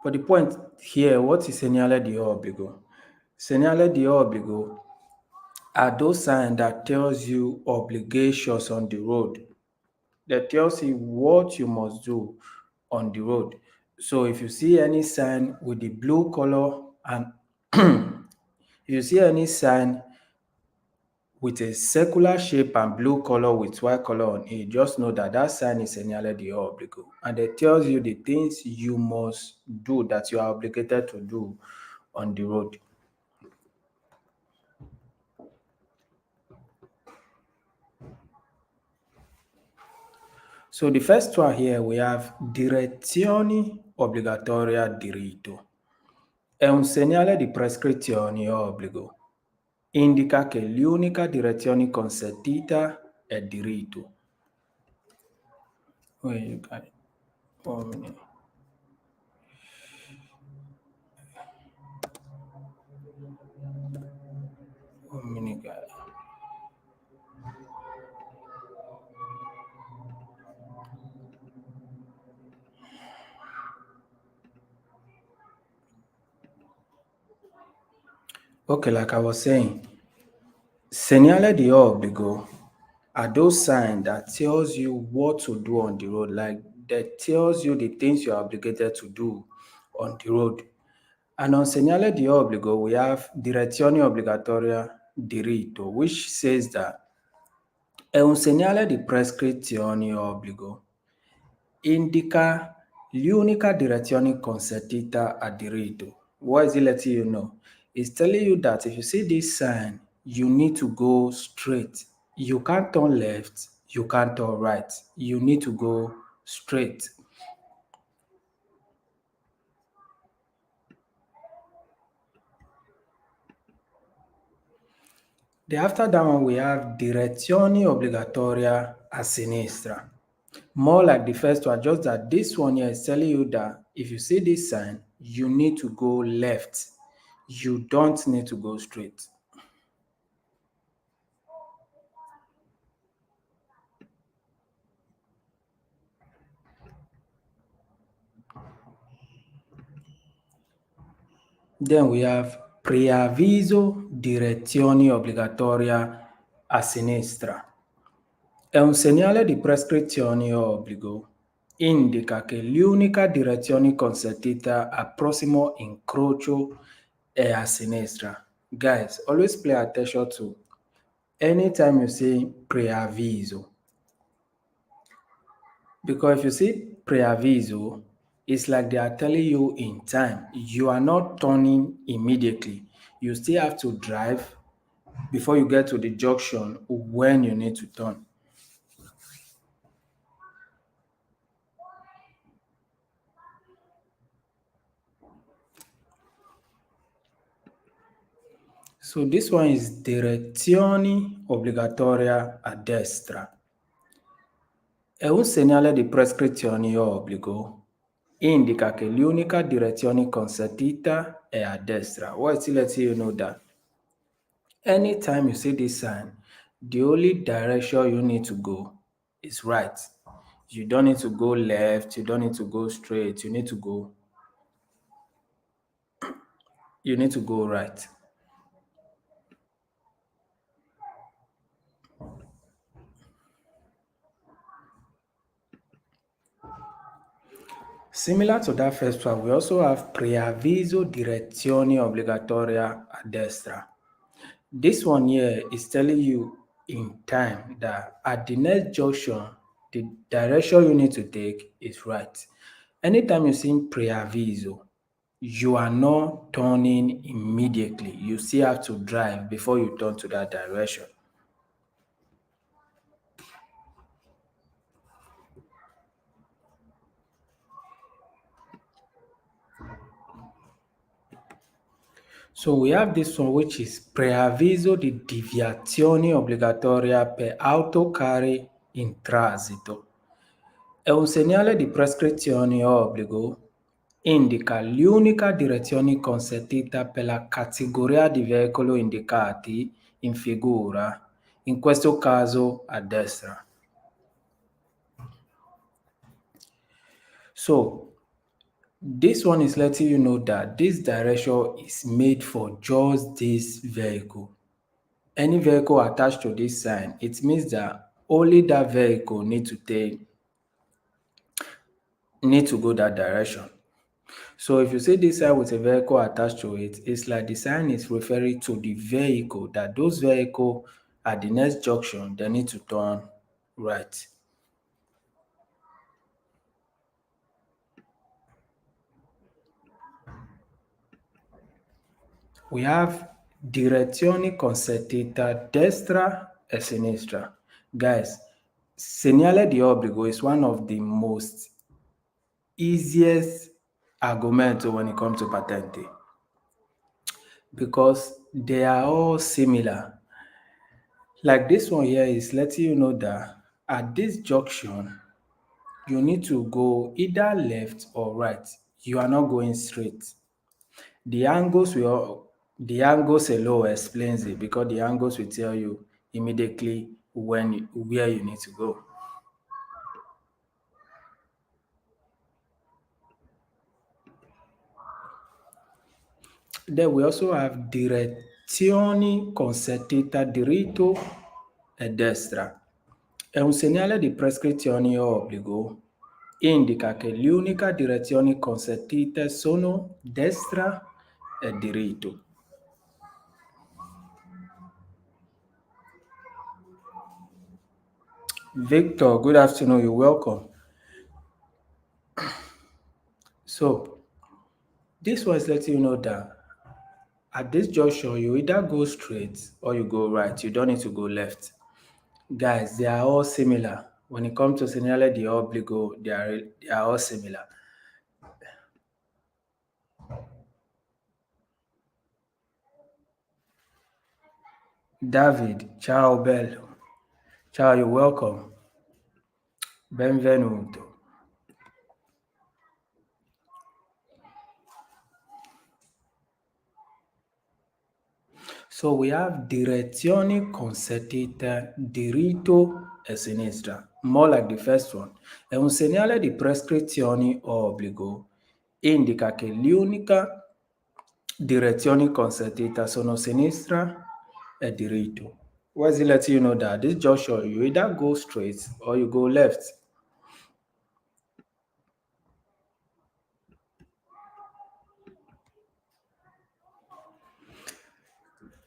But the point here, what is segnale di obbligo? Segnale di obbligo are those signs that tells you obligations on the road, that tells you what you must do on the road. So if you see any sign with the blue color and if you see any sign with a circular shape and blue color with white color on it, just know that that sign is segnale di obbligo, and it tells you the things you must do that you are obligated to do on the road. So the first one here we have direzioni obbligatoria diritto. È un segnale di prescrizione o obbligo. Indica che l'unica direzione consentita è diritto. Where you got it? 1 minute. Guys. Okay, like I was saying, segnale di obbligo are those signs that tells you what to do on the road, like that tells you the things you are obligated to do on the road. And on segnale di obbligo, we have direzione obbligatoria diritto, which says that è un segnale di prescrizione o obbligo. Indica l'unica direzione consentita a diritto. What is it letting you know? It's telling you that if you see this sign, you need to go straight. You can't turn left, you can't turn right. You need to go straight. Then after that one, we have direzione obbligatoria a sinistra. More like the first one, just that this one here is telling you that if you see this sign, you need to go left. You don't need to go straight. Then we have preavviso direzione obbligatoria a sinistra. È un segnale di prescrizione o obbligo. Indica che l'unica direzione consentita al prossimo incrocio è a sinistra. Guys, always pay attention to anytime you say preavviso. Because if you see preavviso, it's like they are telling you in time. You are not turning immediately. You still have to drive before you get to the junction when you need to turn. So this one is direzione obbligatoria a destra. È un segnale di prescrizione o obbligo. Indica che l'unica direzione consentita è a destra. What is it letting you know that? Anytime you see this sign, the only direction you need to go is right. You don't need to go left, you don't need to go straight, you need to go right. Similar to that first one, we also have preavviso direzione obbligatoria a destra. This one here is telling you in time that at the next junction, the direction you need to take is right. Anytime you see preavviso, you are not turning immediately. You still have to drive before you turn to that direction. So we have this one, which is preavviso di deviazione obbligatoria per autocarri in transito. È un segnale di prescrizione o obbligo. Indica l'unica direzione consentita per la categoria di veicoli indicati in figura, in questo caso a destra. So, This one is letting you know that this direction is made for just this vehicle. Any vehicle attached to this sign, it means that only that vehicle need to go that direction. So if you see this sign with a vehicle attached to it, it's like the sign is referring to the vehicle, that those vehicle at the next junction, they need to turn right. We have direzione consentita destra e sinistra. Guys, segnale di obbligo is one of the most easiest argumento when it comes to patente because they are all similar. Like this one here is letting you know that at this junction, you need to go either left or right. You are not going straight. The angles alone explains it because the angles will tell you immediately where you need to go. Then we also have direzioni consentita diritto e destra. È un segnale di prescrizione o obbligo. Indica che le uniche direzioni consentite sono destra e diritto. Victor, good afternoon. You're welcome. So, this one is letting you know that at this junction, you either go straight or you go right. You don't need to go left. Guys, they are all similar. When it comes to segnale di obbligo, they are all similar. David, ciao bello. Ciao, you're welcome. Benvenuto. So we have direzione consentita diritto e sinistra, more like the first one. È un segnale di prescrizione o obbligo. Indica che l'unica direzioni consentita sono sinistra e diritto. Why is it letting you know that? This just shows you either go straight or you go left.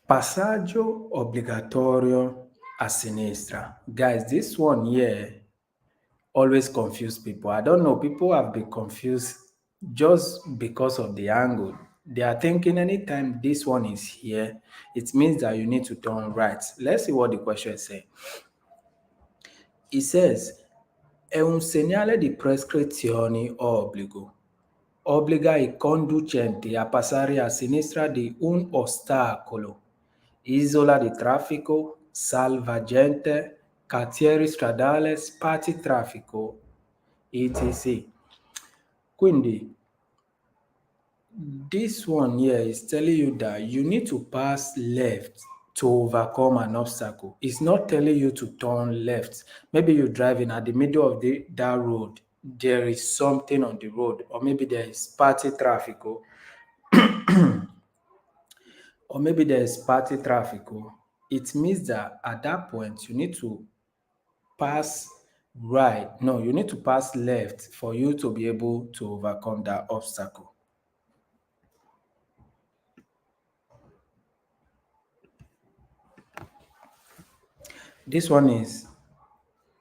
Passaggio obbligatorio a sinistra. Guys, this one here always confuse people. I don't know, people have been confused just because of the angle. They are thinking anytime this one is here, it means that you need to turn right. Let's see what the question is saying. It says, è un segnale di prescrizione o obbligo. Obbliga i conducenti a passare a sinistra di un ostacolo, isola di traffico, salva gente, cantieri stradale, spazi traffico, etc. Quindi, this one here is telling you that you need to pass left to overcome an obstacle. It's not telling you to turn left. Maybe you're driving at the middle of that road. There is something on the road, or maybe there is party traffic, or maybe there is party traffic. It means that at that point you need to pass right. No, you need to pass left for you to be able to overcome that obstacle. This one is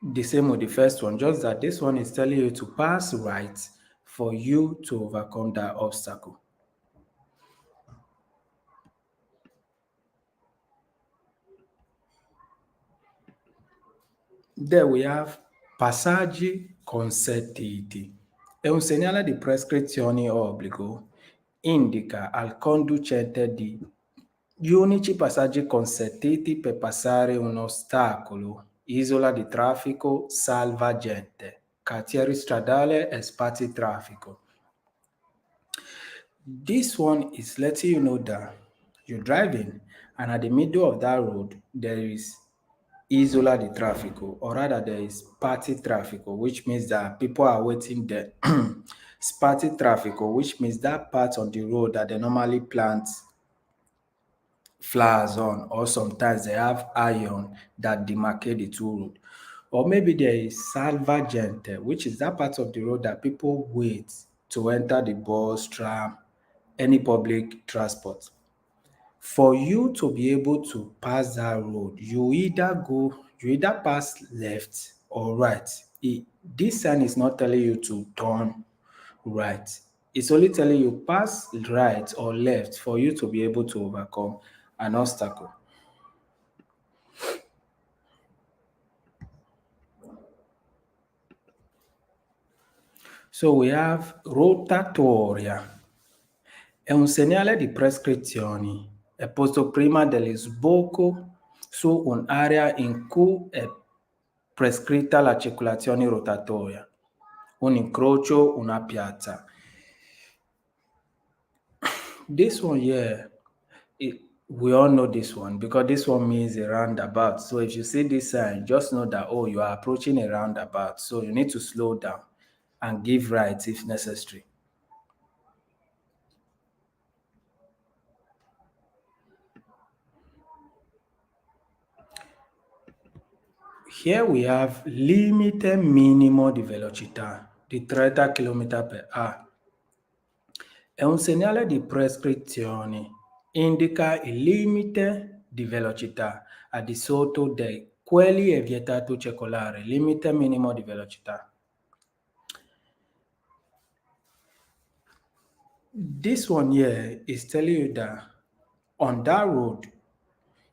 the same with the first one, just that this one is telling you to pass right for you to overcome that obstacle. There we have passaggi consentiti. È un segnale di prescrizione o obbligo. Indica al conducente gli unici passaggi consentiti per passare un ostacolo, isola di traffico, salva gente, cantieri stradale e spazi traffico. This one is letting you know that you're driving and at the middle of that road there is isola di traffico, or rather there is party traffico, which means that people are waiting there. spotty traffic, which means that part on the road that they normally plant flowers on, or sometimes they have iron that demarcate the two roads. Or maybe there is salvagente, which is that part of the road that people wait to enter the bus, tram, any public transport. For you to be able to pass that road, you either pass left or right. This sign is not telling you to turn right. It's only telling you pass right or left for you to be able to overcome an obstacle. So we have rotatoria. È un segnale di prescrizione. È posto prima dello sbocco su un'area in cui è prescritta la circolazione rotatoria, un incrocio, una piazza. This one here, we all know this one because this one means a roundabout. So if you see this sign, just know that, oh, you are approaching a roundabout. So you need to slow down and give right if necessary. Here we have limite minimo di velocità di 30 km/h. È un segnale di prescrizione, indica il limite di velocità al di sotto di quelli è vietato circolare, limite minimo di velocità. This one here is telling you that on that road,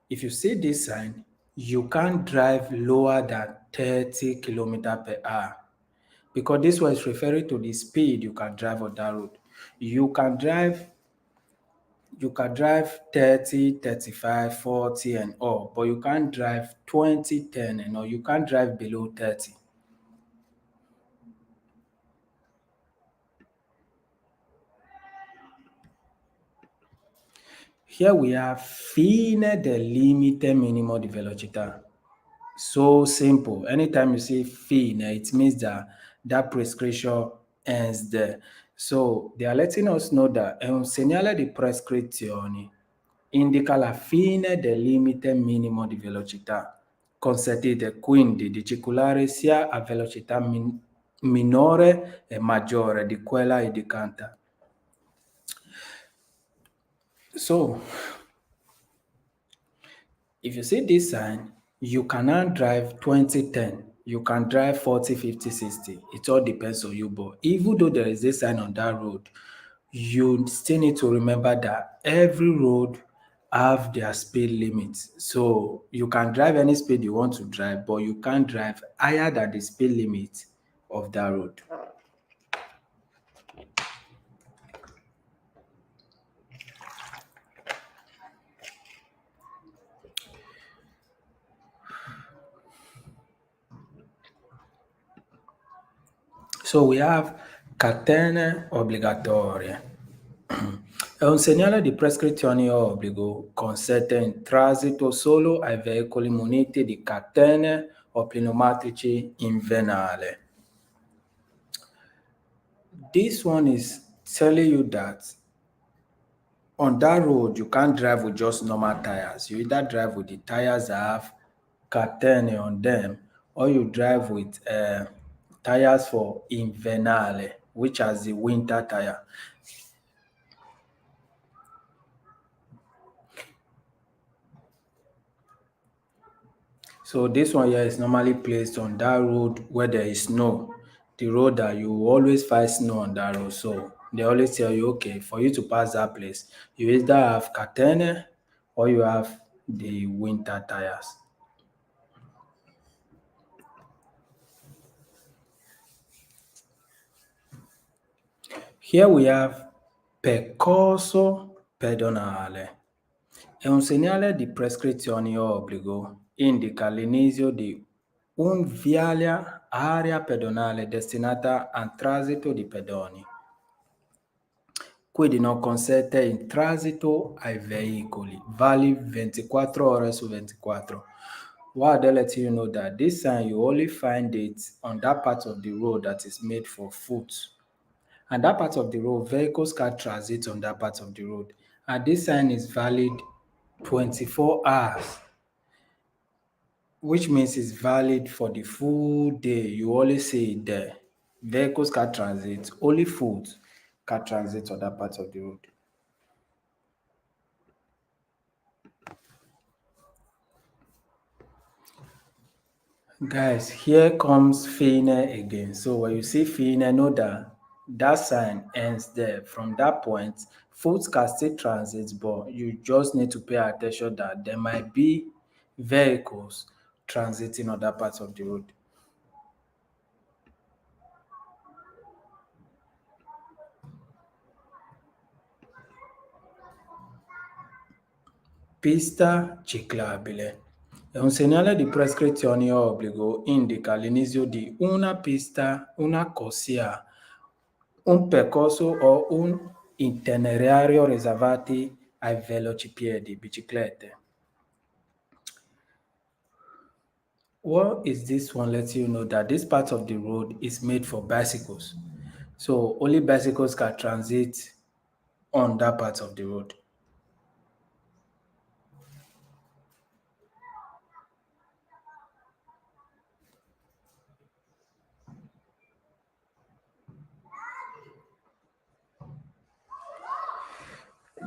if you see this sign, you can't drive lower than 30 km/h because this one is referring to the speed you can drive on that road. You can drive 30, 35, 40 and all, but you can't drive 20, 10 and all. You can't drive below 30. Here we have fine del limite minimo di velocità. So simple. Anytime you say fine, it means that that prescription ends there. So they are letting us know that è un segnale di prescrizione indica la fine del limite minimo di velocità consentite quindi di circolare sia a velocità minore e maggiore di quella indicata. So if you see this sign, you cannot drive 20, 10. You can drive 40, 50, 60. It all depends on you. But even though there is this sign on that road, you still need to remember that every road have their speed limits. So you can drive any speed you want to drive, but you can't drive higher than the speed limit of that road. So we have catene obbligatorie. È un segnale di prescrizione o obbligo, consente in transito solo ai veicoli muniti di catene o pneumatici invernale. This one is telling you that on that road, you can't drive with just normal tires. You either drive with the tires that have catene on them, or you drive with tires for invernale, which has the winter tire. So this one here is normally placed on that road where there is snow. The road that you always find snow on that road. So they always tell you, okay, for you to pass that place, you either have catene or you have the winter tires. Here we have percorso pedonale. È un segnale di prescrizione o obbligo, indica l'inizio di un viale area pedonale destinata al transito di pedoni. Quindi non consente il transito ai veicoli, vali 24 ore su 24. Why they let you know that this sign you only find it on that part of the road that is made for foot. And that part of the road, vehicles can transit on that part of the road. And this sign is valid 24 hours, which means it's valid for the full day. You always see it there. Vehicles can transit, only food can transit on that part of the road. Guys, here comes Fine again. So when you see Fine, know that that sign ends there. From that point, food can still transit, but you just need to pay attention that there might be vehicles transiting on that part of the road. Pista ciclabile. È un segnale di prescrizione o obbligo, indica l'inizio di una pista, una corsia, un percorso o un itinerario riservati ai velocipiedi, biciclette. What is this one lets you know that this part of the road is made for bicycles. So only bicycles can transit on that part of the road.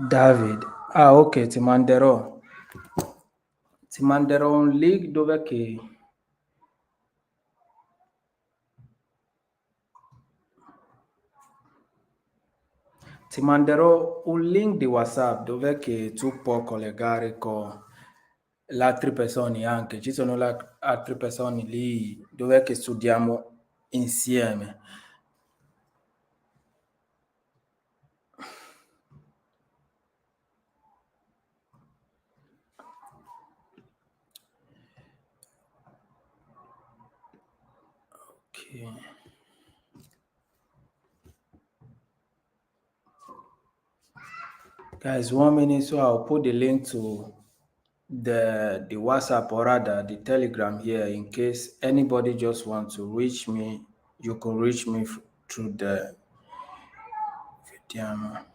David, ok, ti manderò un link dove che ti manderò un link di WhatsApp dove che tu puoi collegare con le altre persone anche. Ci sono altre persone lì dove che studiamo insieme. Okay. Guys, 1 minute, so I'll put the link to the WhatsApp or rather the Telegram here in case anybody just want to reach me. You can reach me through the video.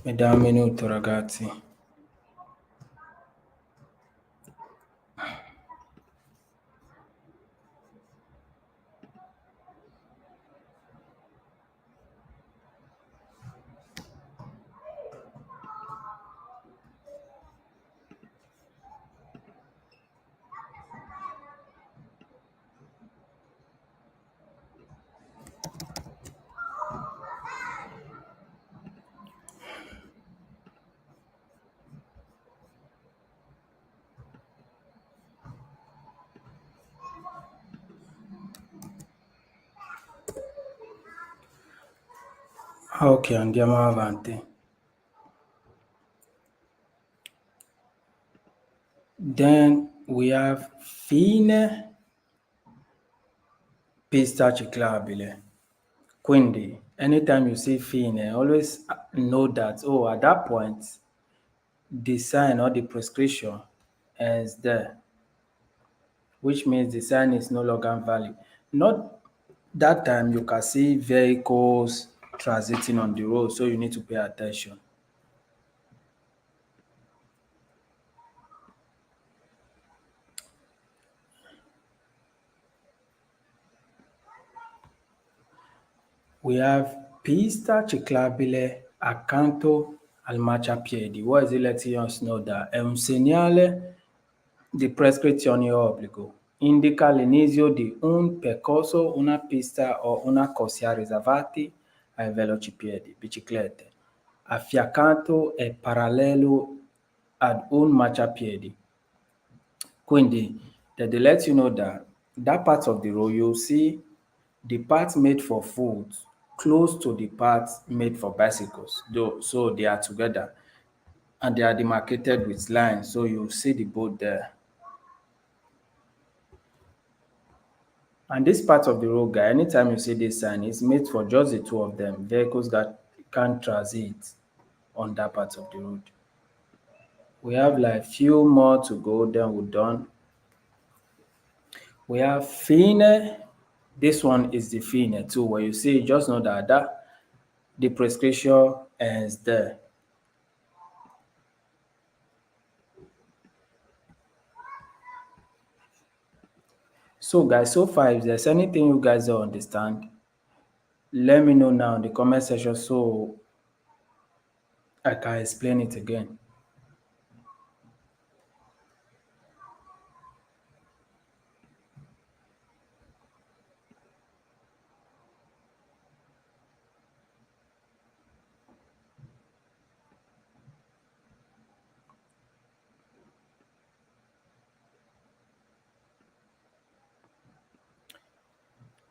Mi dà un minuto, ragazzi. Ok, andiamo avanti. Then we have fine pista ciclabile. Quindi, anytime you see fine, always know that, oh, at that point, the sign or the prescription is there, which means the sign is no longer valid. Not that time you can see vehicles transiting on the road, so you need to pay attention. We have pista ciclabile accanto al marciapiedi. What is it letting us know that? È un segnale di prescrizione o obbligo. Indica l'inizio di un percorso, una pista o una corsia riservati ai velocipiedi, biciclette, affiancato e parallelo ad un marciapiedi. Quindi, they let you know that that part of the road, you'll see the part made for food close to the part made for bicycles, though, so they are together and they are demarcated with lines, so you see the both there. And this part of the road, guy, anytime you see this sign, it's made for just the two of them, vehicles that can't transit. on that part of the road. We have like few more to go, then we're done. We have fine. This one is the fine too. Where you see, just know that the prescription ends there. So guys, so far if there's anything you guys don't understand, let me know now in the comment section so I can explain it again.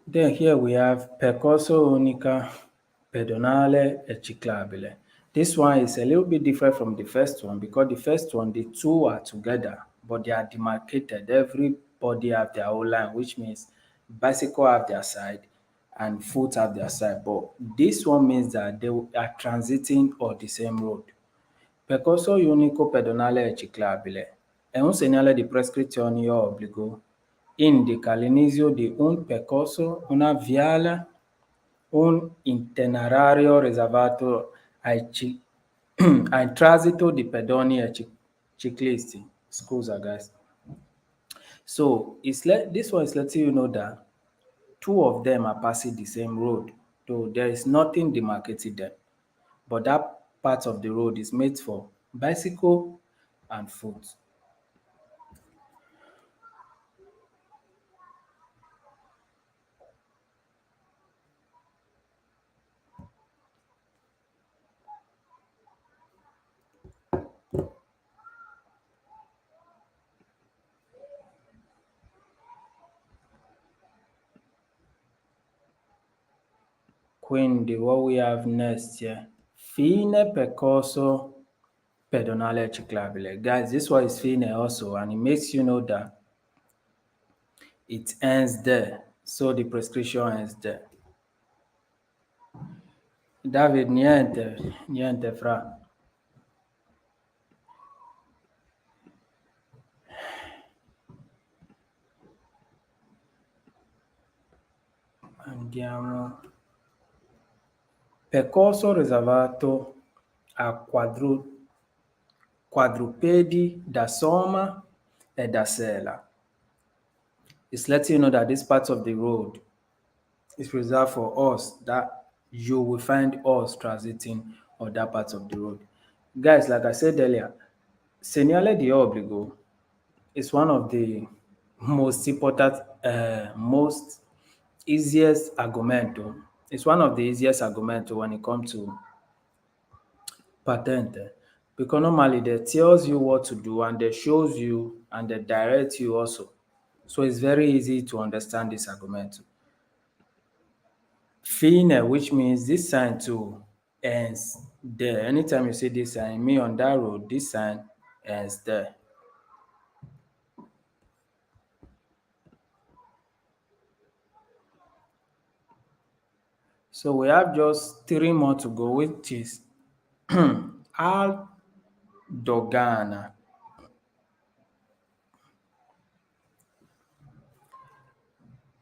Then here we have percorso unica pedonale e ciclabile. This one is a little bit different from the first one because the first one, the two are together, but they are demarcated. Everybody have their own line, which means bicycle have their side and foot have their side. But this one means that they are transiting on the same road. Percorso unico pedonale e ciclabile è un segnale di prescrizione o obbligo. Indica l'inizio di un percorso, una viale, un itinerario riservato al transito di pedoni e ciclisti. Scusa guys. So this one is letting you know that two of them are passing the same road, though there is nothing demarcating them. But that part of the road is made for bicycle and foot. Quindi what we have next here, fine percorso pedonale ciclabile. Guys, this one is fine also, and it makes you know that it ends there. So the prescription ends there. David, niente fra. Andiamo. Percorso riservato a quadrupedi da Soma e da Sela. It's letting you know that this part of the road is reserved for us, that you will find us transiting on that part of the road. Guys, like I said earlier, segnale di obbligo is one of the most important, most easiest argumento. It's one of the easiest argumento when it comes to patente, because normally they tells you what to do and they shows you and they direct you also. So it's very easy to understand this argument. Fine, which means this sign too ends there. Anytime you see this sign, me on that road, this sign ends there. So we have just three more to go, which is Al Dogana.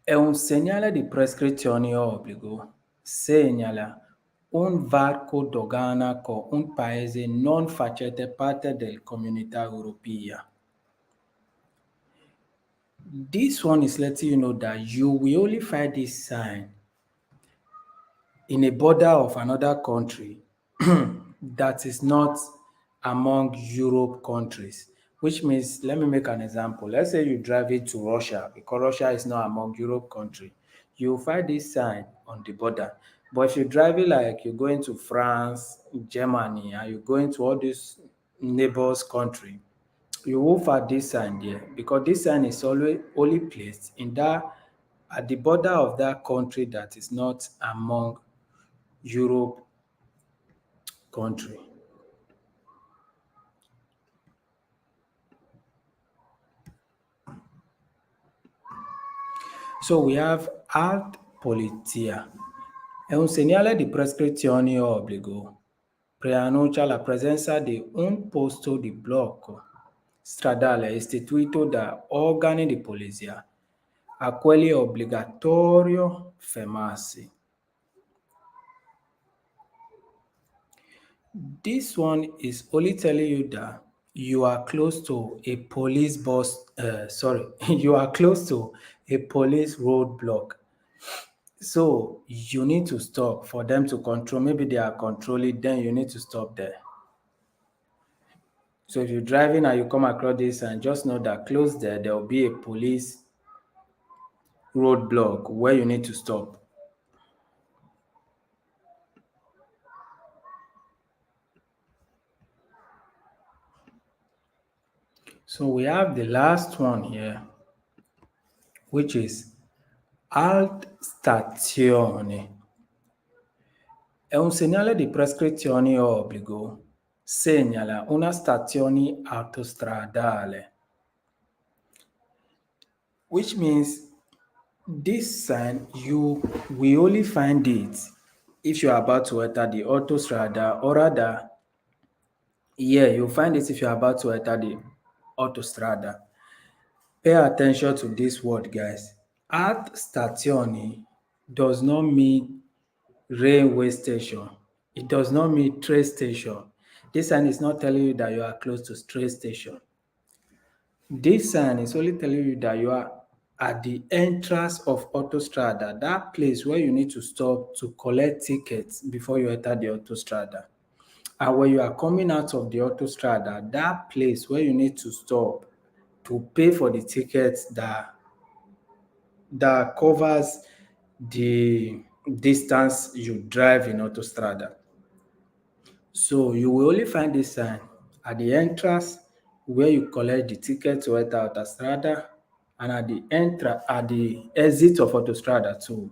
È un segnale di prescrizione obbligo. Segnala un varco dogana con un paese non facente parte della comunità europea. This one is letting you know that you will only find this sign in a border of another country that is not among Europe countries, which means, let me make an example. Let's say you drive it to Russia, because Russia is not among Europe country. You find this sign on the border. But if you drive it like you're going to France, Germany, and you're going to all these neighbors country, you will find this sign there, because this sign is always only placed in that at the border of that country that is not among Europe country. So we have Alt Polizia. È un segnale di prescrizione o obbligo. preannuncia la presenza di un posto di blocco stradale istituito da organi di polizia a quelli è obbligatorio fermarsi. This one is only telling you that you are close to a police you are close to a police roadblock. So you need to stop for them to control. Maybe they are controlling, then you need to stop there. So if you're driving and you come across this and just know that close there will be a police roadblock where you need to stop. So we have the last one here, which is alt stazione. È un segnale di prescrizione o obbligo. Segnala una stazione autostradale, which means this sign you will only find it if you are about to enter the autostrada, or rather, yeah, you'll find it if you're about to enter the autostrada. Pay attention to this word, guys. At stazione does not mean railway station. It does not mean train station. This sign is not telling you that you are close to train station. This sign is only telling you that you are at the entrance of autostrada, that place where you need to stop to collect tickets before you enter the autostrada. And when you are coming out of the autostrada, that place where you need to stop to pay for the tickets that covers the distance you drive in autostrada. So you will only find this sign at the entrance where you collect the ticket to enter autostrada, and at the exit of autostrada too,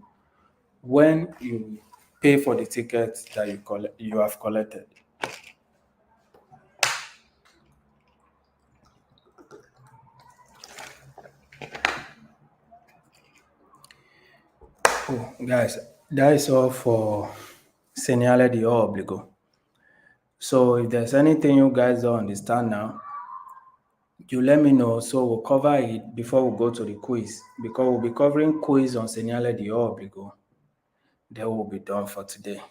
when you pay for the ticket that you have collected. Oh, guys, that is all for segnale di obbligo. So if there's anything you guys don't understand now, you let me know so we'll cover it before we go to the quiz, because we'll be covering quiz on segnale di obbligo. That will be done for today.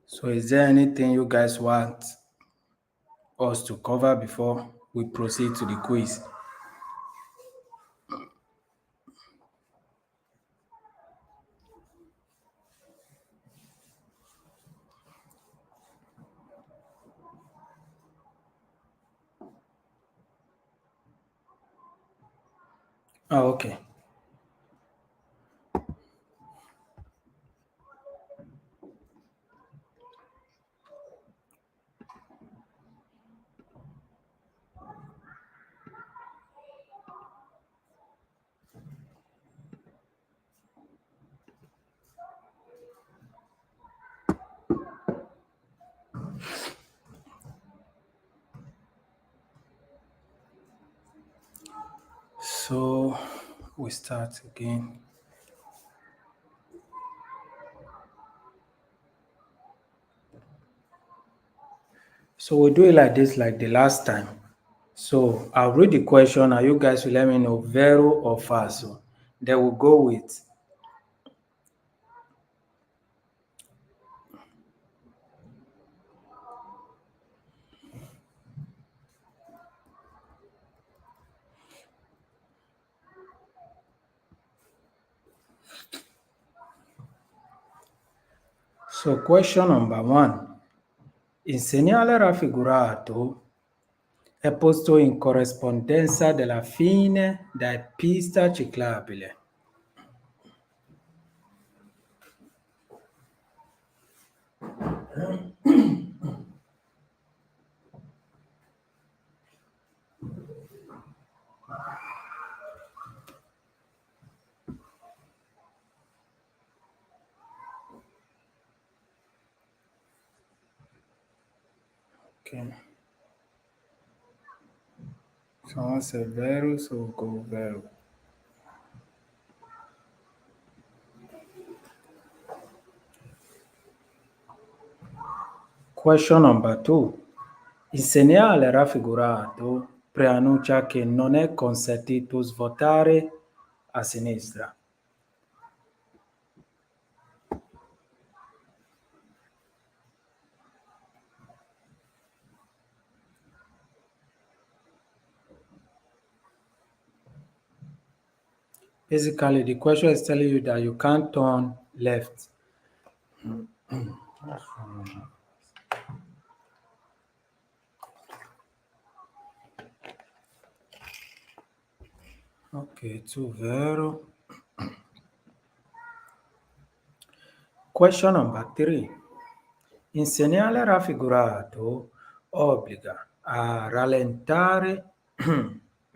So is there anything you guys want us to cover before we proceed to the quiz? Oh, okay. So we start again. So we'll do it like this, like the last time. So I'll read the question and you guys will let me know vero or falso. Then we'll go with so question number 1. Il segnale raffigurato è posto in corrispondenza della fine della pista ciclabile. Okay. Someone said vero, so we'll go vero. Question number 2. Il segnale raffigurato preannuncia che non è consentito svuotare a sinistra. Basically, the question is telling you that you can't turn left. Ok, 2 vero. Question number 3. Il segnale raffigurato obbliga a rallentare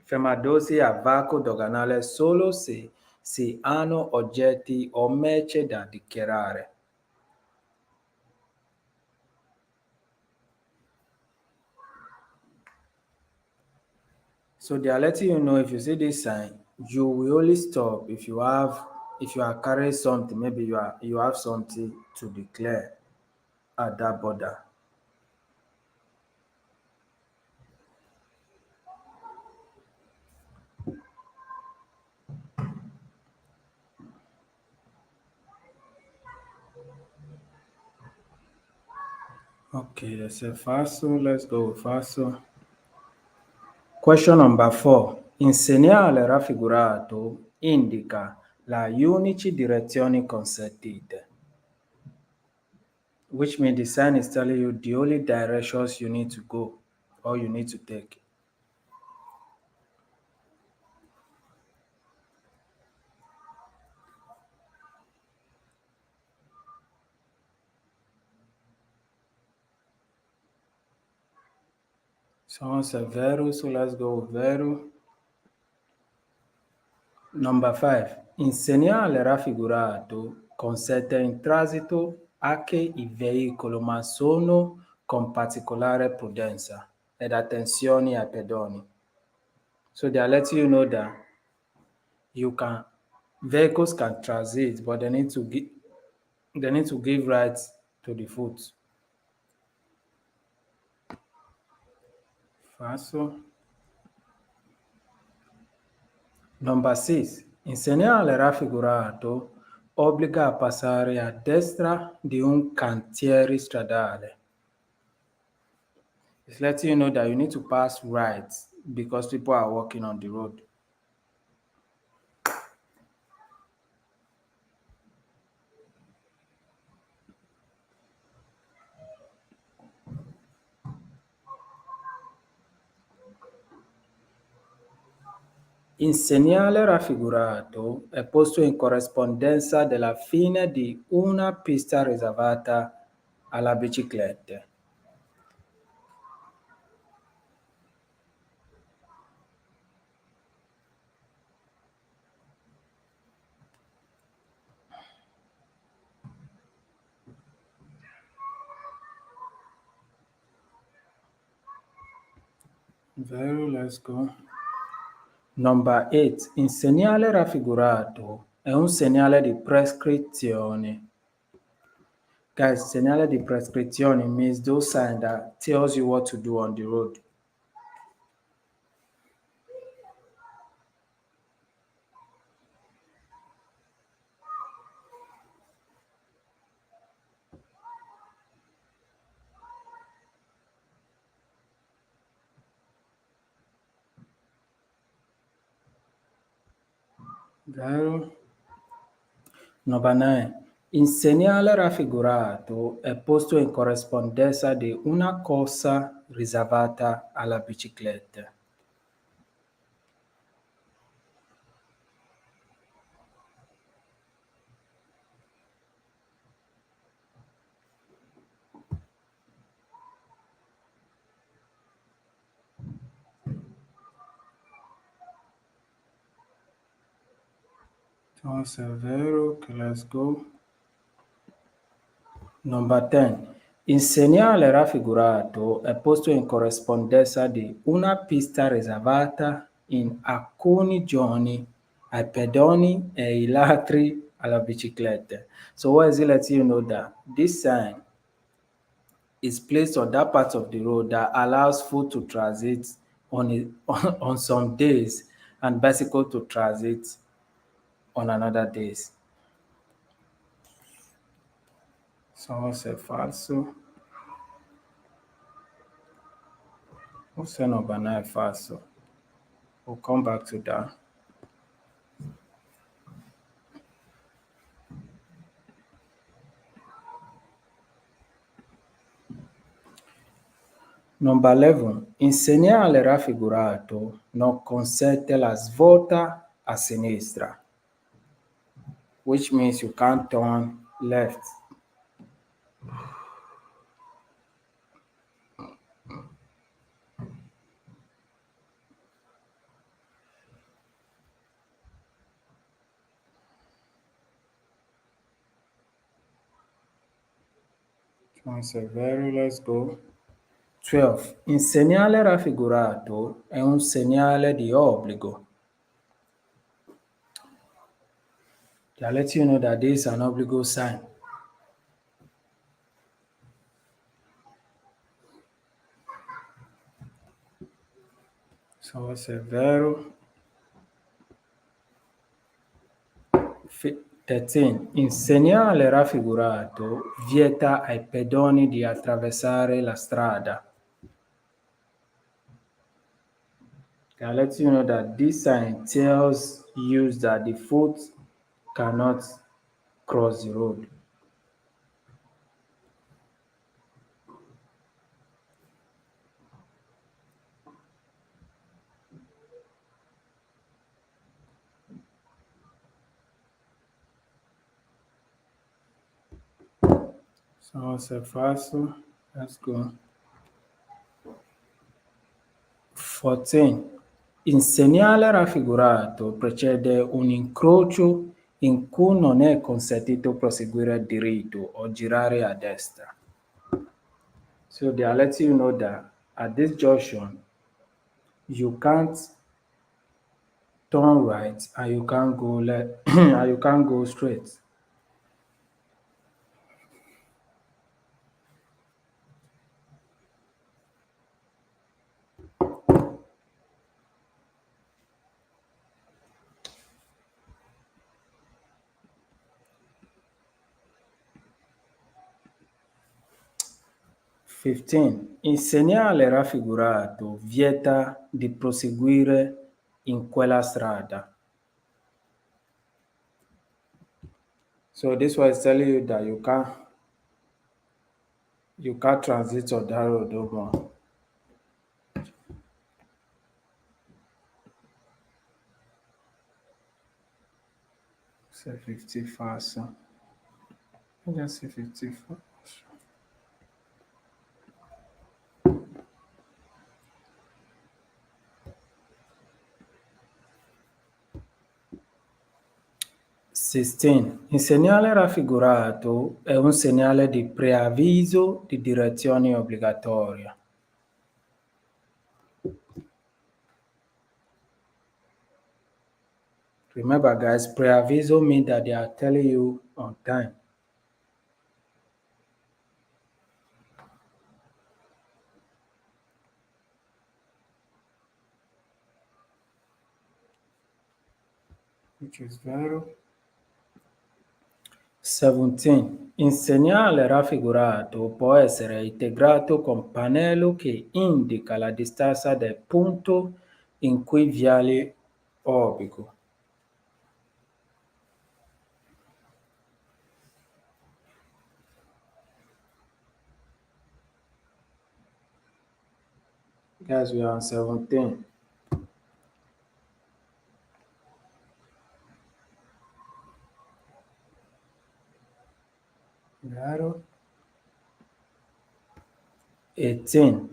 fermandosi a varco doganale solo se si hanno oggetti o merce da dichiarare. So they are letting you know if you see this sign, you will only stop if you are carrying something, maybe you have something to declare at that border. Okay, they say falso. Let's go with falso. Question number 4. Il segnale raffigurato indica le unici direzioni consentite, which means the sign is telling you the only directions you need to go or you need to take. Someone said vero, so let's go with vero. Number 5. Il segnale raffigurato consente in transito anche i veicoli, ma sono con particolare prudenza ed attenzione ai pedoni. So they are letting you know that vehicles can transit, but they need to give rights to the foot. Falso. Number 6. Il segnale raffigurato obbliga a passare a destra di un cantiere stradale. It's letting you know that you need to pass right because people are walking on the road. Il segnale raffigurato è posto in corrispondenza della fine di una pista riservata alla biciclette. Vero, let's go. Number 8. Il segnale raffigurato è un segnale di prescrizione. Guys, segnale di prescrizione means those signs that tells you what to do on the road. Vero? Number 9. Il segnale raffigurato è posto in corrispondenza di una corsa riservata alla bicicletta. Entonces, vero, okay, let's go. Number 10. Il segnale raffigurato è posto in corrispondenza di una pista riservata in alcuni giorni ai pedoni e ai ladri alla bicicletta. So what is it letting you know that this sign is placed on that part of the road that allows foot to transit on some days and bicycle to transit on another days. Someone said falso. Who said number 9 falso? We'll come back to that. Number 11. Il segnale raffigurato non consente la svolta a sinistra, which means you can't turn left. Severo, let's go. 12. Il segnale raffigurato è un segnale di obbligo. I'll let you know that this is an obbligo sign. So severo. 13. Il segnale raffigurato vieta ai pedoni di attraversare la strada. I'll let you know that this sign tells you that the foot cannot cross the road. So se falso. Let's go. 14. Il segnale raffigurato precede un incrocio in cui non è consentito proseguire diritto o girare a destra. So they are letting you know that at this junction, you can't turn right and you can't go left and you can't go straight. Il segnale raffigurato vieta di proseguire in quella strada. So this one is telling you that you can't transit on that road no more. Say 50 fast. I just say 50 fast. Il segnale raffigurato è un segnale di preavviso di direzione obbligatoria. Remember guys, preavviso means that they are telling you on time. Which is vero. 17. Il segnale raffigurato può essere integrato con pannello che indica la distanza del punto in cui viale obbligo. Guys, we are on 17. Vero. 18.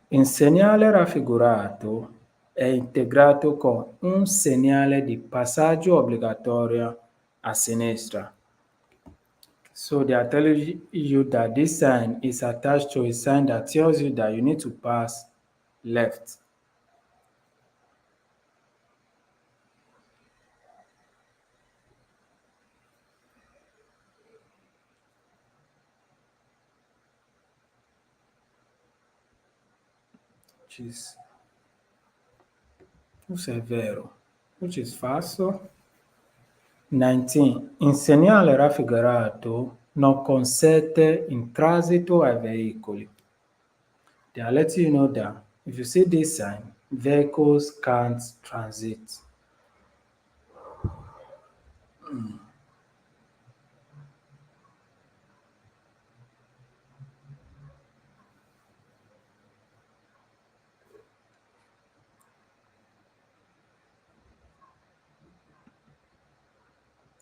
Il segnale raffigurato è integrato con un segnale di passaggio obbligatorio a sinistra. So they are telling you that this sign is attached to a sign that tells you that you need to pass left. Which is, questo è vero, which is falso. 19. Il segnale raffigurato non consente in transito ai veicoli. They are letting you know that if you see this sign, vehicles can't transit.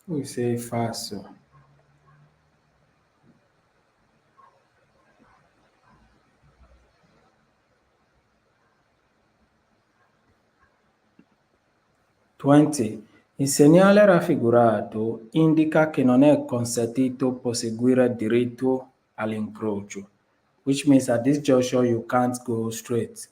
We say falso. 20. Il segnale raffigurato indica che non è consentito proseguire diritto all'incrocio, which means at this juncture you can't go straight.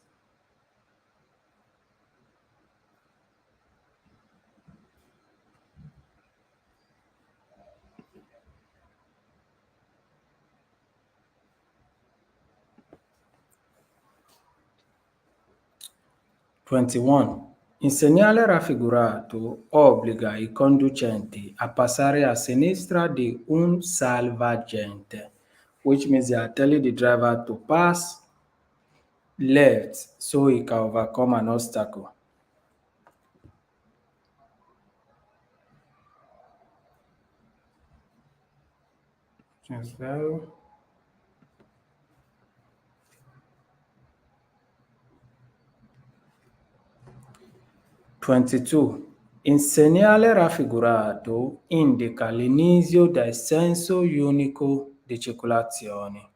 Twenty-one. Il segnale raffigurato obbliga i conducenti a passare a sinistra di un salvagente, which means they are telling the driver to pass left so he can overcome an obstacle. Which is very 22. Il segnale raffigurato indica l'inizio del senso unico di circolazione.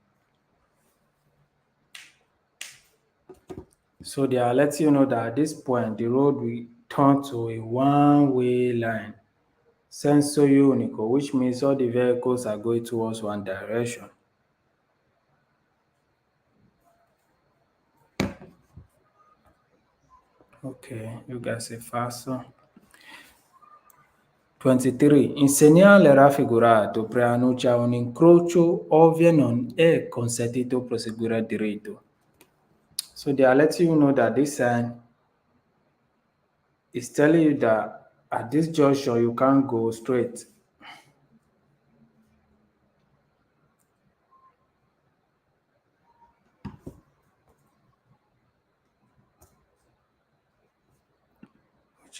So they are letting you know that at this point the road will turn to a one-way line, senso unico, which means all the vehicles are going towards one direction. Okay, you guys say faster. 23. Il segnale raffigurato preannuncia un incrocio ovvio non è consentito proseguire diritto. So they are letting you know that this sign is telling you that at this junction you can't go straight.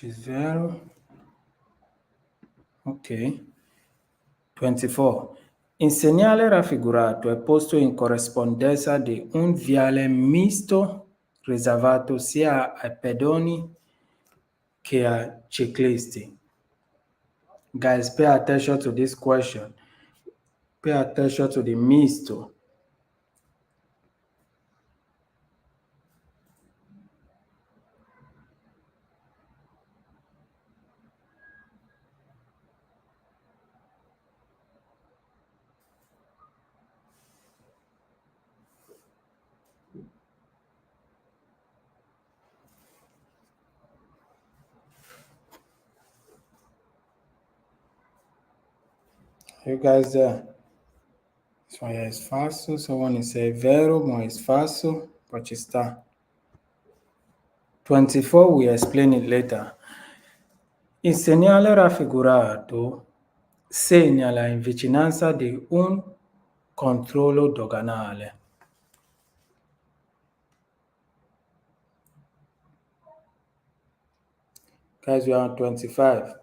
Which is zero. Ok. 24. Il segnale raffigurato è posto in corrispondenza di un viale misto riservato sia ai pedoni che ai ciclisti. Guys, pay attention to this question. Pay attention to the misto. You guys there? This one here is falso. Someone is saying vero, one is falso, but ci sta. 24, we explain it later. Il segnale raffigurato segnala in vicinanza di un controllo doganale. Guys, we are on 25.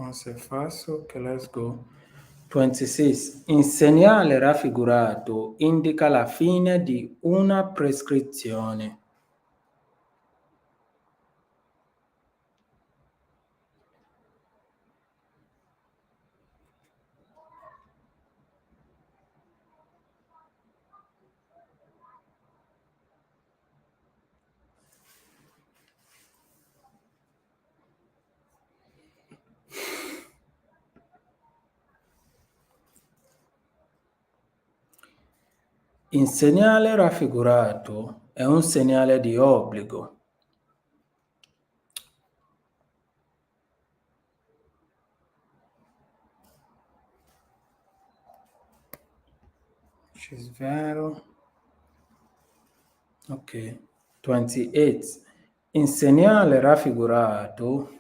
Once è falso, okay, let's go. 26. Il segnale raffigurato indica la fine di una prescrizione. Il segnale raffigurato è un segnale di obbligo. Which is vero. Ok. 28. Il segnale raffigurato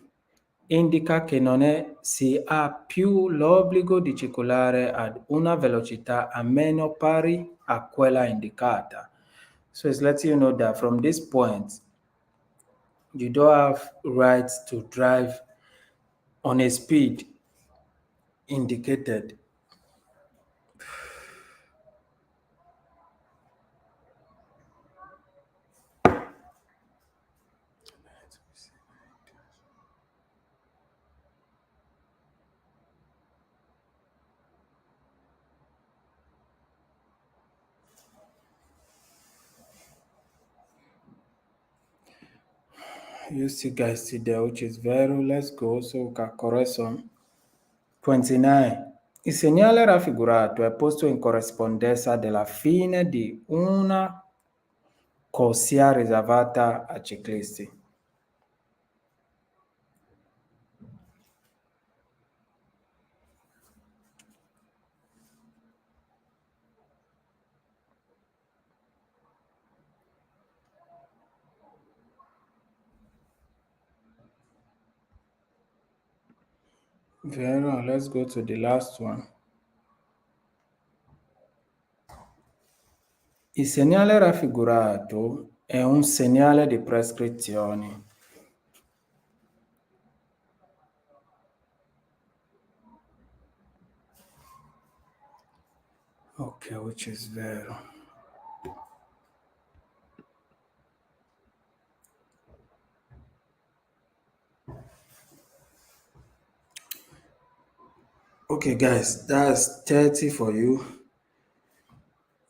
indica che si ha più l'obbligo di circolare ad una velocità almeno pari a quella indicata. So it's letting you know that from this point, you don't have rights to drive on a speed indicated. You see guys see there, which is vero. Let's go, so we can correct some. 29. Il segnale raffigurato è posto in corrispondenza della fine di una corsia riservata a ciclisti. Vero, let's go to the last one. Il segnale raffigurato è un segnale di prescrizione. Ok, which is vero. Okay, guys, that's 30 for you.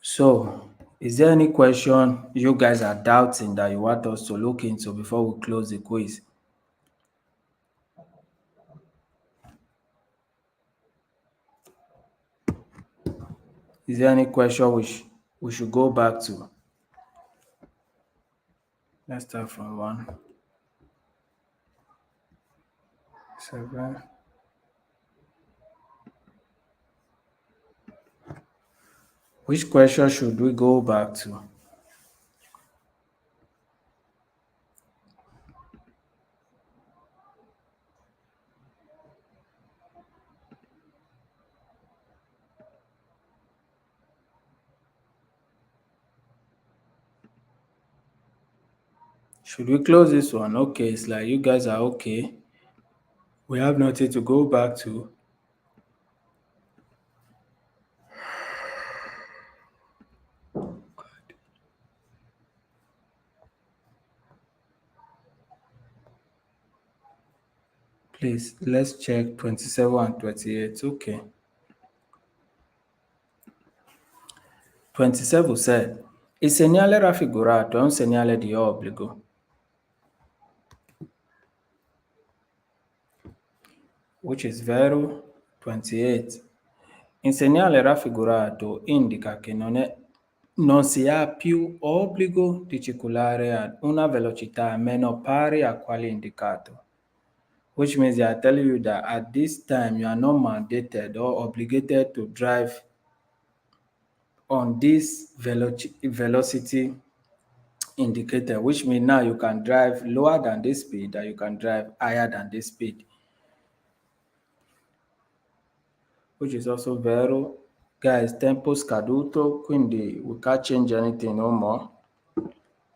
So, is there any question you guys are doubting that you want us to look into before we close the quiz? Is there any question we should go back to? Let's start from 1. 7. Which question should we go back to? Should we close this one? Okay, it's like you guys are okay. We have nothing to go back to. Please, let's check 27 and 28. Okay. 27 said, il segnale raffigurato è un segnale di obbligo. Which is vero. 28. Il segnale raffigurato indica che non si ha più obbligo di circolare ad una velocità meno pari a quale indicato. Which means they are telling you that at this time you are not mandated or obligated to drive on this velocity indicator, which means now you can drive lower than this speed and you can drive higher than this speed. Which is also vero. Guys, tempo scaduto, quindi we can't change anything no more.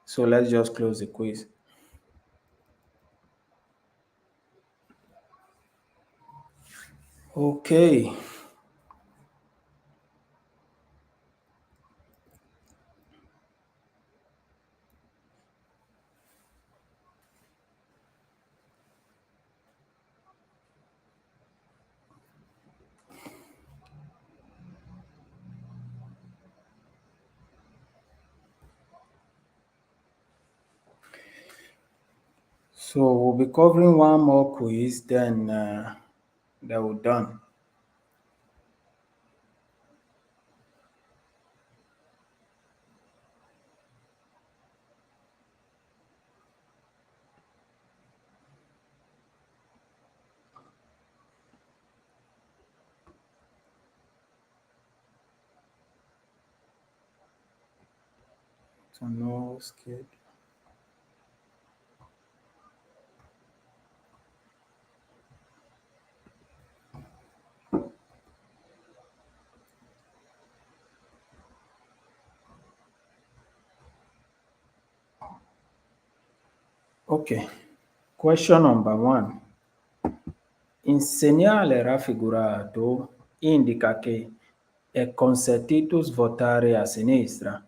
So let's just close the quiz. Okay. So we'll be covering one more quiz, then we're done. for no schedule. Ok, question number 1. Il segnale raffigurato indica che è consentito svuotare a sinistra.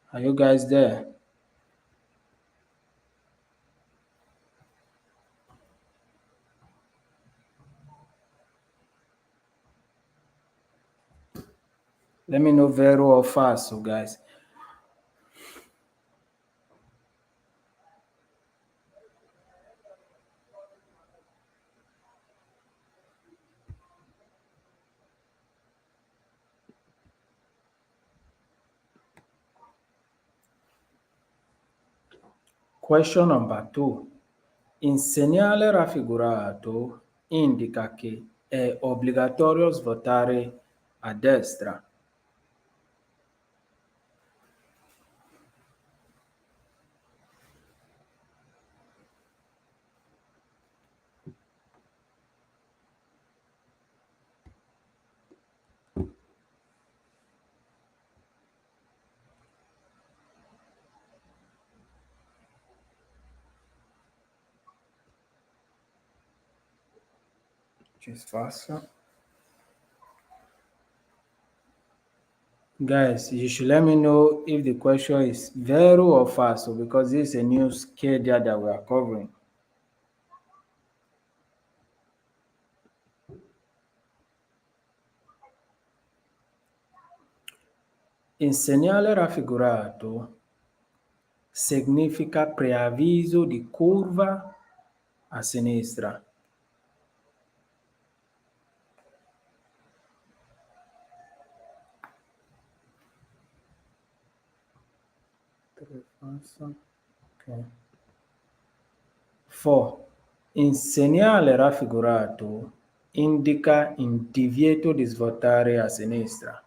Are you guys there? Let me know vero or falso, guys. Question number 2. Il segnale raffigurato indica che è obbligatorio svuotare a destra. Which is falso. Guys, you should let me know if the question is vero or falso because this is a new schedule that we are covering. Il segnale raffigurato significa preavviso di curva a sinistra. Okay. 4. Il segnale raffigurato indica il divieto di svuotare a sinistra.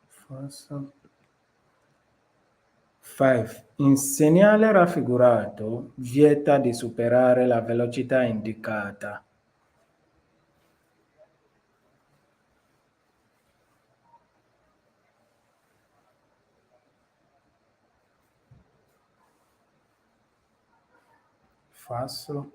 Falso. 5. Il segnale raffigurato vieta di superare la velocità indicata. Falso.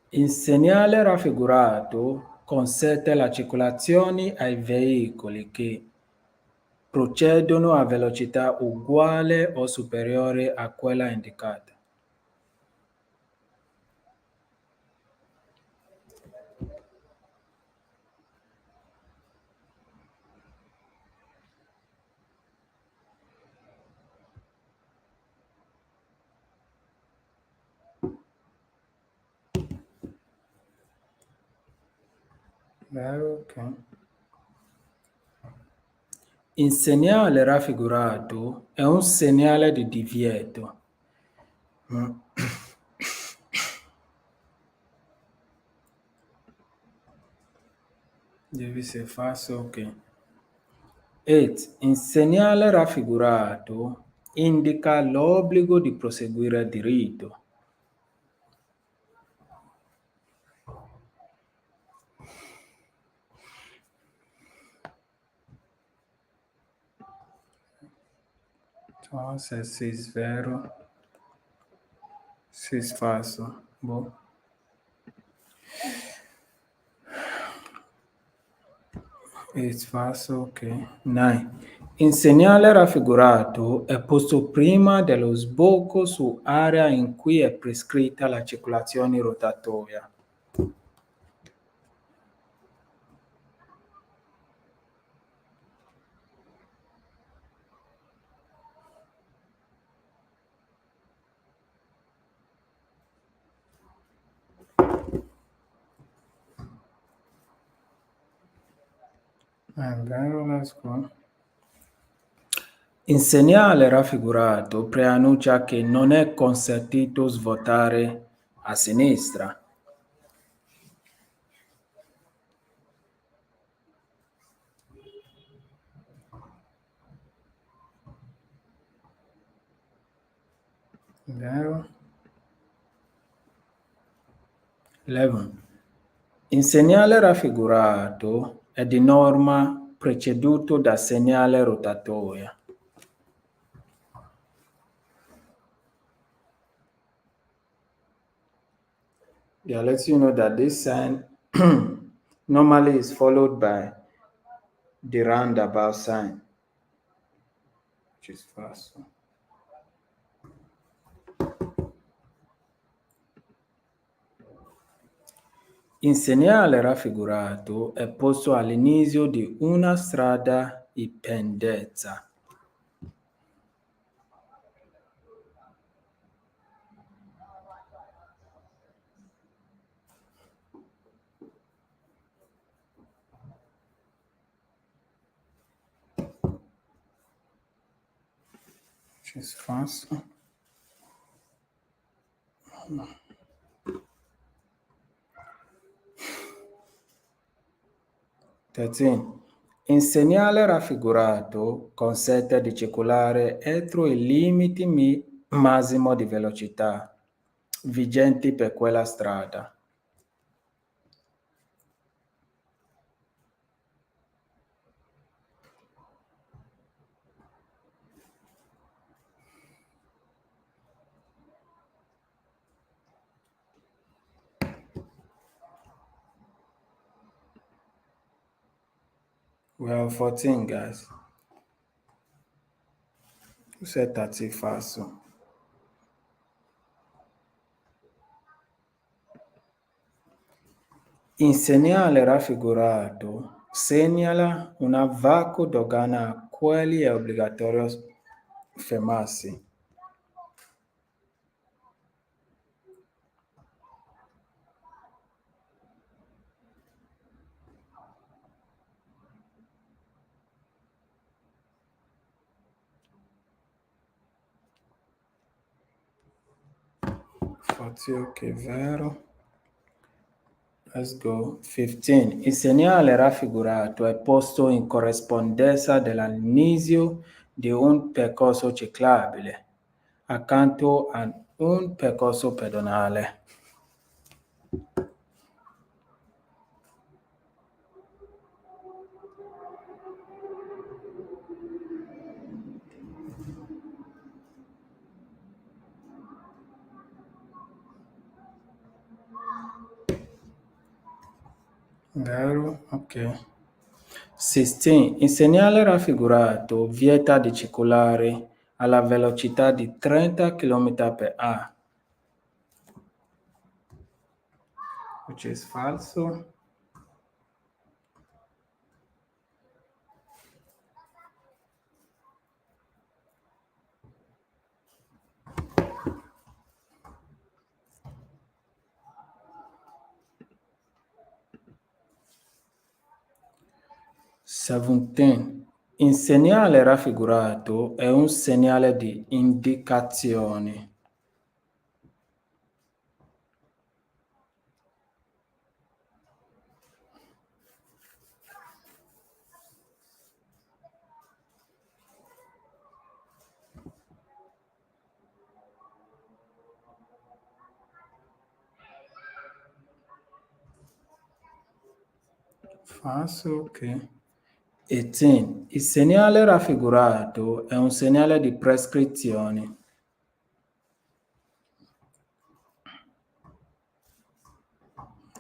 Il segnale raffigurato consente la circolazione ai veicoli che procedono a velocità uguale o superiore a quella indicata. Vero? Ok. Il segnale raffigurato è un segnale di divieto. Deve essere falso, ok. 8. Il segnale raffigurato indica l'obbligo di proseguire diritto. Se è vero, se è falso. Boh. It's falso, ok. 9. Il segnale raffigurato è posto prima dello sbocco su area in cui è prescritta la circolazione rotatoria. Let's go. Il segnale raffigurato preannuncia che non è consentito svuotare a sinistra. Vero? 11. Il segnale raffigurato è di norma preceduto da segnale rotatoria. Yeah, lets you know that this sign normally is followed by the roundabout sign, which is fast. Il segnale raffigurato è posto all'inizio di una strada in pendenza. Which is fast. 13. Il segnale raffigurato consente di circolare entro i limiti massimo di velocità vigenti per quella strada. Well, 14, guys. Who said 30 fast? Il segnale raffigurato segnala una vacuo dogana a quelli è obbligatorio fermarsi. Ok, vero. Let's go. 15. Il segnale raffigurato è posto in corrispondenza dell'inizio di un percorso ciclabile accanto a un percorso pedonale. Vero? Ok. 16. Il segnale raffigurato vieta di circolare alla velocità di 30 km/h, which is falso. Seventeen. Il segnale raffigurato è un segnale di indicazione. Falso, ok. 18. Il segnale raffigurato è un segnale di prescrizione.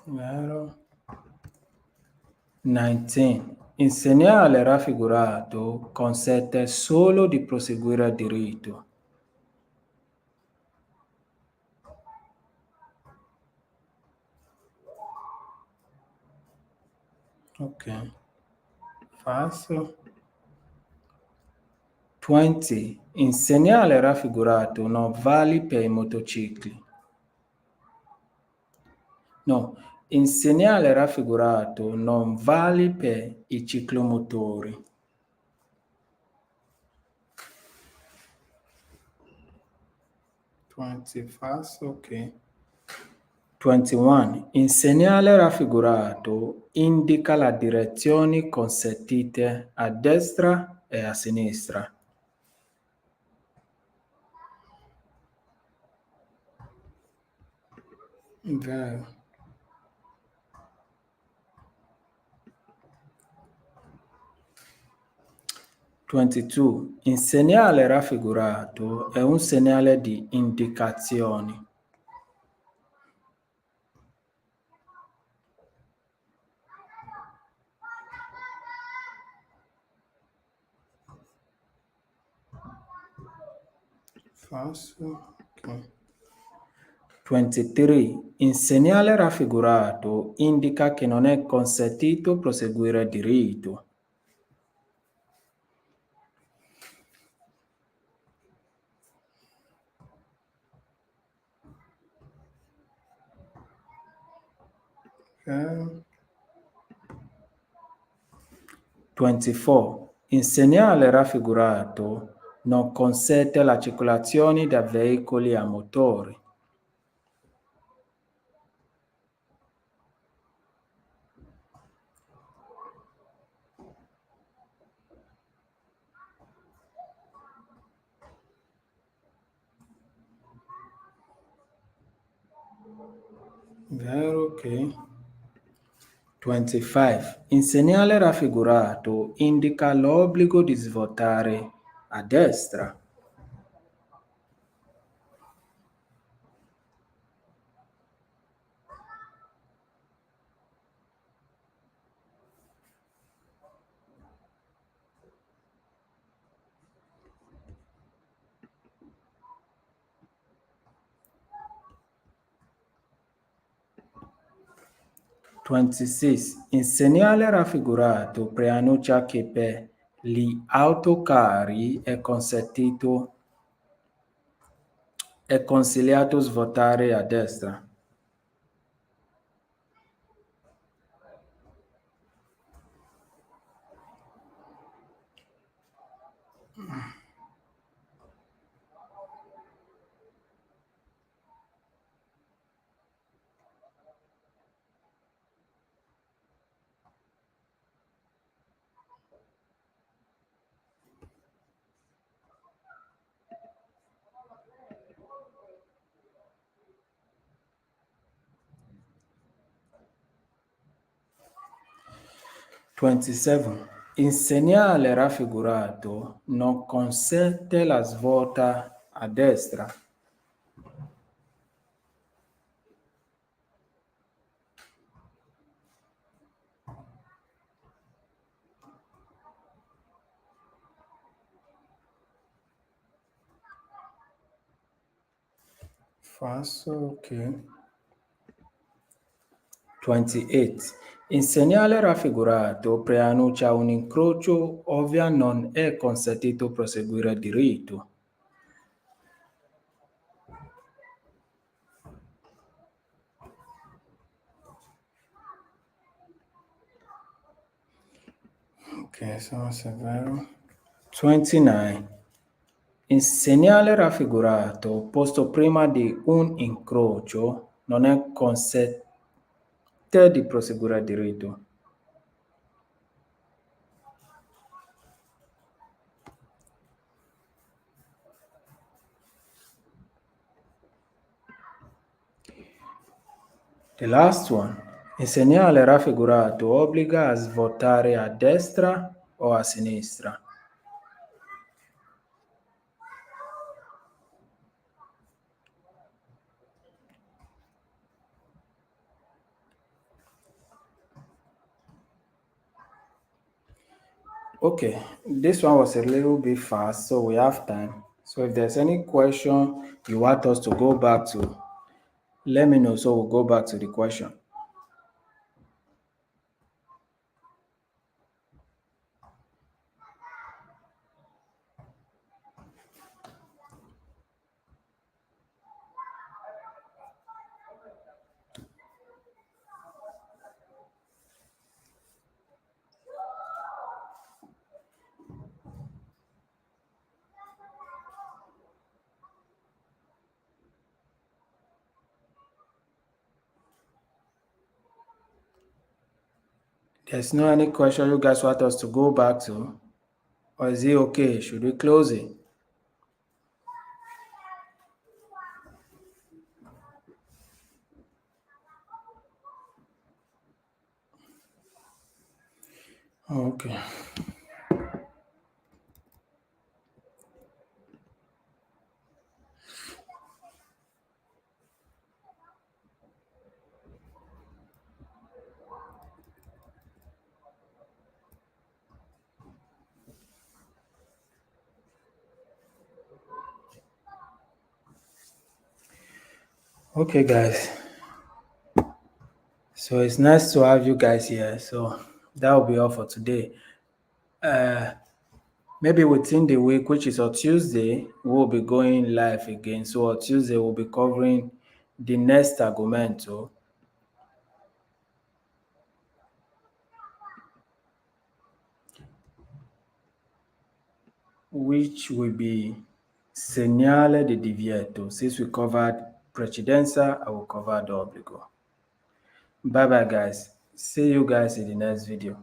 Vero? 19. Il segnale raffigurato consente solo di proseguire diritto. Ok. Falso. 20. Il segnale raffigurato non vale per i motocicli. No, il segnale raffigurato non vale per i ciclomotori. Falso, ok. 21. Il segnale raffigurato indica le direzioni consentite a destra e a sinistra. Vero. 22. Il segnale raffigurato è un segnale di indicazioni. Falso. Ok. 23. Il segnale raffigurato indica che non è consentito proseguire diritto. Ok. 24. Il segnale raffigurato non consente la circolazione da veicoli a motori. Vero, ok. 25. Il segnale raffigurato indica l'obbligo di svoltare a destra. Il segnale raffigurato preannuncia che per gli autocarri è consigliato svoltare a destra. Il segnale raffigurato non consente la svolta a destra. Falso, ok. 28. Il segnale raffigurato preannuncia un incrocio ovvio non è consentito proseguire diritto. Ok, sono severo. 29. Il segnale raffigurato posto prima di un incrocio non è consente di proseguire diritto. The last one. Il segnale raffigurato obbliga a svoltare a destra o a sinistra. Okay, this one was a little bit fast, so we have time. So if there's any question you want us to go back to, let me know so we'll go back to the question. There's no any question you guys want us to go back to? Or is it okay? Should we close it? Okay. Okay, guys. So it's nice to have you guys here. So that will be all for today. Uh, Maybe within the week, which is on Tuesday, we'll be going live again. So on Tuesday, we'll be covering the next argumento, which will be Segnali di divieto. Since we covered precedenza, I will cover the obbligo. Bye bye, guys. See you guys in the next video.